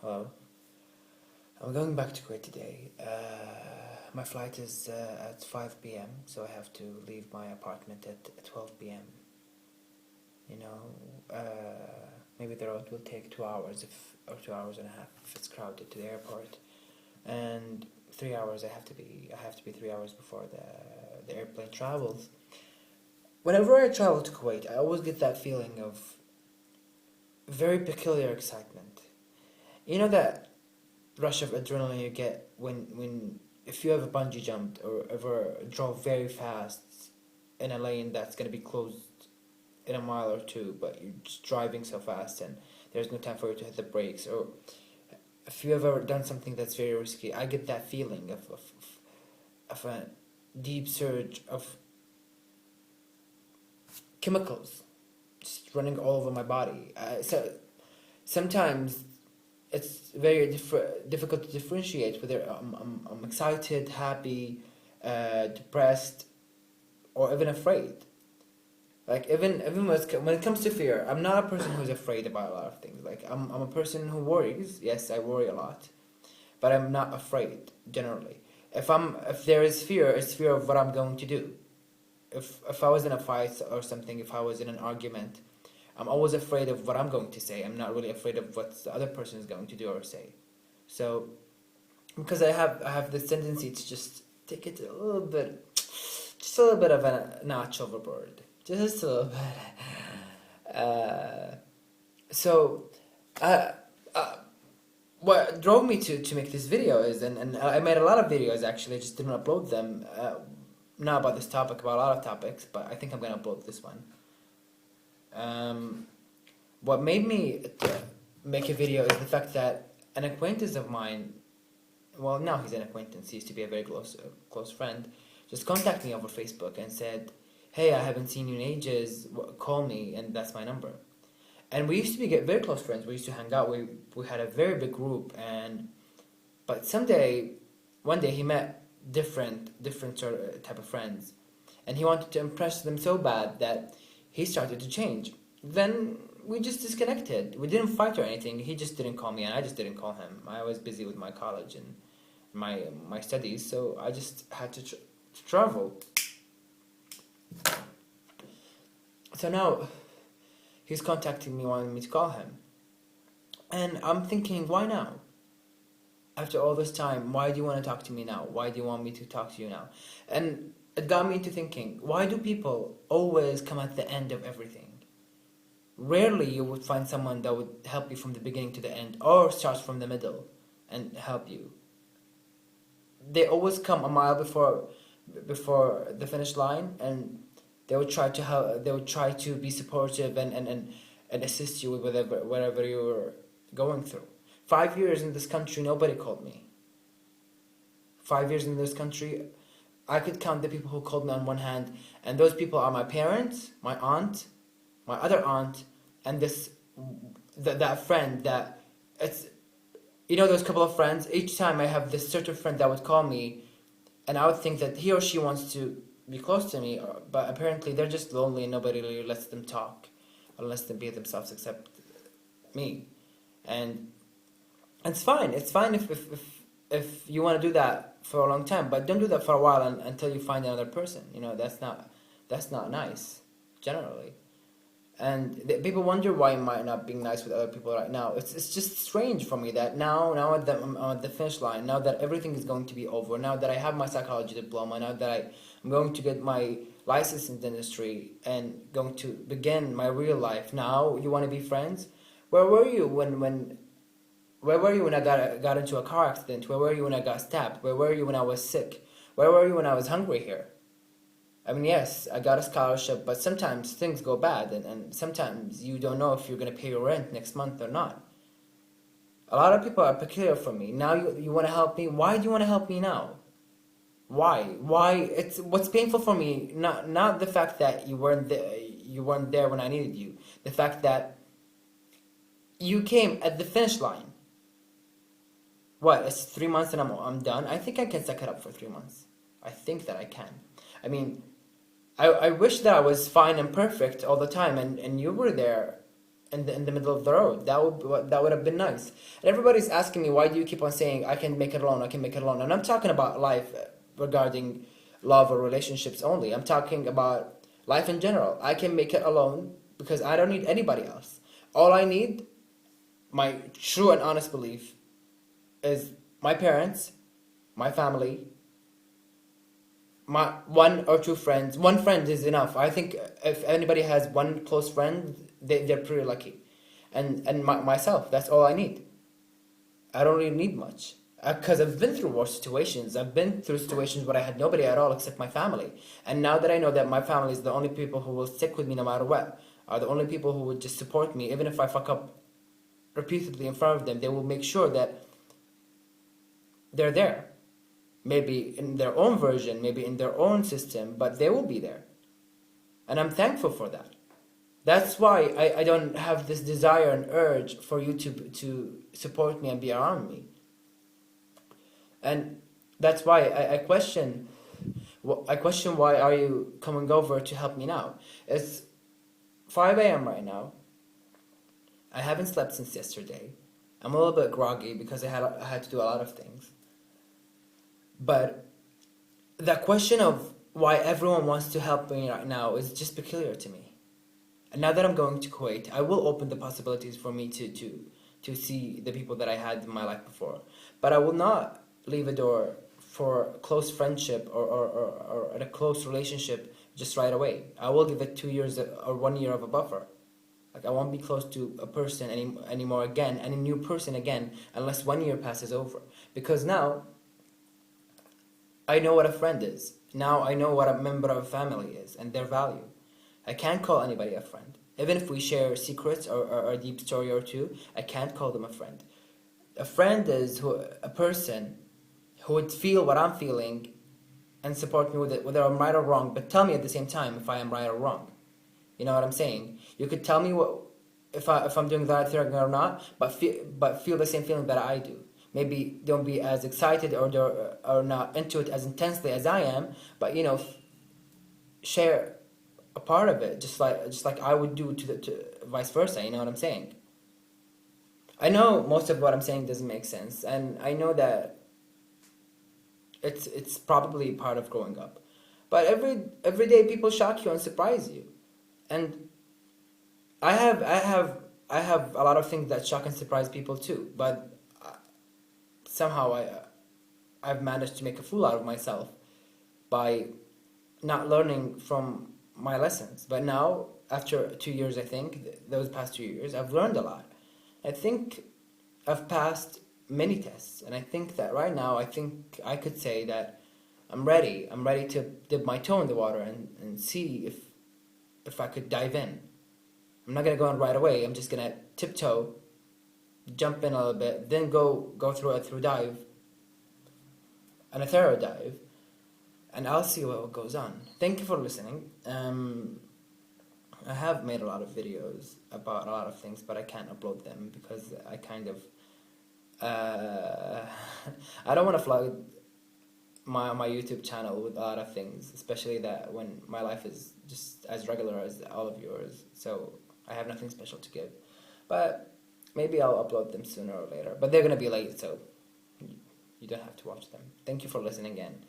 Hello. I'm going back to Kuwait today. My flight is at 5 p.m., so I have to leave my apartment at 12 p.m. You know, maybe the road will take 2 hours or 2 hours and a half if it's crowded to the airport, and 3 hours I have to be 3 hours before the airplane travels. Whenever I travel to Kuwait, I always get that feeling of very peculiar excitement. You know that rush of adrenaline you get when if you ever bungee jumped or ever drove very fast in a lane that's gonna be closed in a mile or two, but you're just driving so fast and there's no time for you to hit the brakes, or if you ever done something that's very risky, I get that feeling of a deep surge of chemicals just running all over my body. So sometimes it's very difficult to differentiate whether I'm excited, happy, depressed, or even afraid. Like even when it comes to fear, I'm not a person who's afraid about a lot of things. Like I'm a person who worries. Yes, I worry a lot, but I'm not afraid generally. If there is fear, it's fear of what I'm going to do. If I was in a fight or something, if I was in an argument, I'm always afraid of what I'm going to say. I'm not really afraid of what the other person is going to do or say. So, because I have this tendency to just take it a little bit, just a little bit of a notch overboard, just a little bit. So, uh, uh, what drove me to make this video is, and I made a lot of videos actually, I just didn't upload them. Not about this topic, about a lot of topics, but I think I'm gonna upload this one. What made me make a video is the fact that an acquaintance of mine, well, now he's an acquaintance, he used to be a very close friend, just contacted me over Facebook and said, "Hey, I haven't seen you in ages, call me," and that's my number. And we used to be very close friends, we used to hang out, we had a very big group, but one day he met different sort of type of friends, and he wanted to impress them so bad that he started to change. Then we just disconnected. We didn't fight or anything. He just didn't call me, and I just didn't call him. I was busy with my college and my studies, so I just had to travel. So now he's contacting me, wanting me to call him, and I'm thinking, why now? After all this time, why do you want to talk to me now? Why do you want me to talk to you now? And it got me into thinking, why do people always come at the end of everything? Rarely you would find someone that would help you from the beginning to the end, or start from the middle and help you. They always come a mile before the finish line, and they would try to help, they would try to be supportive and assist you with whatever you're going through. 5 years in this country, nobody called me. 5 years in this country, I could count the people who called me on one hand, and those people are my parents, my aunt, my other aunt, and that friend that it's, you know, those couple of friends. Each time I have this certain friend that would call me, and I would think that he or she wants to be close to me, but apparently they're just lonely and nobody really lets them talk or lets them be themselves except me. And it's fine. It's fine if you want to do that for a long time, but don't do that for a while until you find another person. You know, that's not nice generally. And people wonder why I might not being nice with other people right now. It's just strange for me that now I'm at the finish line, now that everything is going to be over, now that I have my psychology diploma, now that I'm going to get my license in the industry and going to begin my real life. Now you want to be friends? Where were you when I got into a car accident? Where were you when I got stabbed? Where were you when I was sick? Where were you when I was hungry here? I mean, yes, I got a scholarship, but sometimes things go bad, and sometimes you don't know if you're going to pay your rent next month or not. A lot of people are peculiar for me. Now you want to help me? Why do you want to help me now? Why? It's what's painful for me, not the fact that you weren't there when I needed you. The fact that you came at the finish line. What, it's 3 months and I'm done? I think I can suck it up for 3 months. I think that I can. I mean, I wish that I was fine and perfect all the time, and you were there in the middle of the road. That would have been nice. And everybody's asking me, why do you keep on saying I can make it alone, I can make it alone? And I'm talking about life regarding love or relationships only. I'm talking about life in general. I can make it alone because I don't need anybody else. All I need, my true and honest belief, is my parents, my family, my one or two friends. One friend is enough. I think if anybody has one close friend, they're pretty lucky. And myself, that's all I need. I don't really need much. Because I've been through worse situations. I've been through situations where I had nobody at all except my family. And now that I know that my family is the only people who will stick with me no matter what, are the only people who would just support me, even if I fuck up repeatedly in front of them, they will make sure that they're there. Maybe in their own version, maybe in their own system, but they will be there. And I'm thankful for that. That's why I don't have this desire and urge for you to support me and be around me. And that's why I question why are you coming over to help me now. It's 5 a.m. right now. I haven't slept since yesterday. I'm a little bit groggy because I had to do a lot of things. But the question of why everyone wants to help me right now is just peculiar to me. And now that I'm going to Kuwait, I will open the possibilities for me to see the people that I had in my life before. But I will not leave a door for close friendship or a close relationship just right away. I will give it 2 years or 1 year of a buffer. Like I won't be close to a person anymore again, any new person again, unless 1 year passes over. Because now I know what a friend is. Now I know what a member of a family is and their value. I can't call anybody a friend. Even if we share secrets or a deep story or two, I can't call them a friend. A friend is a person who would feel what I'm feeling and support me with it, whether I'm right or wrong, but tell me at the same time if I am right or wrong. You know what I'm saying? You could tell me if I'm doing the right thing or not, but feel the same feeling that I do. Maybe don't be as excited or not into it as intensely as I am, but share a part of it, just like I would do to vice versa. You know what I'm saying? I know most of what I'm saying doesn't make sense, and I know that it's probably part of growing up. But every day people shock you and surprise you, and I have a lot of things that shock and surprise people too. But somehow I've managed to make a fool out of myself by not learning from my lessons. But now, after 2 years, I think those past 2 years, I've learned a lot. I think I've passed many tests, and I think that right now, I think I could say that I'm ready. I'm ready to dip my toe in the water and see if I could dive in. I'm not gonna go in right away. I'm just gonna tiptoe, jump in a little bit, then go through a through dive and a thorough dive, and I'll see what goes on. Thank you for listening. I have made a lot of videos about a lot of things, but I can't upload them because I kind of I don't want to flood my YouTube channel with a lot of things, especially that when my life is just as regular as all of yours. So I have nothing special to give, but maybe I'll upload them sooner or later. But they're gonna be late, so you don't have to watch them. Thank you for listening again.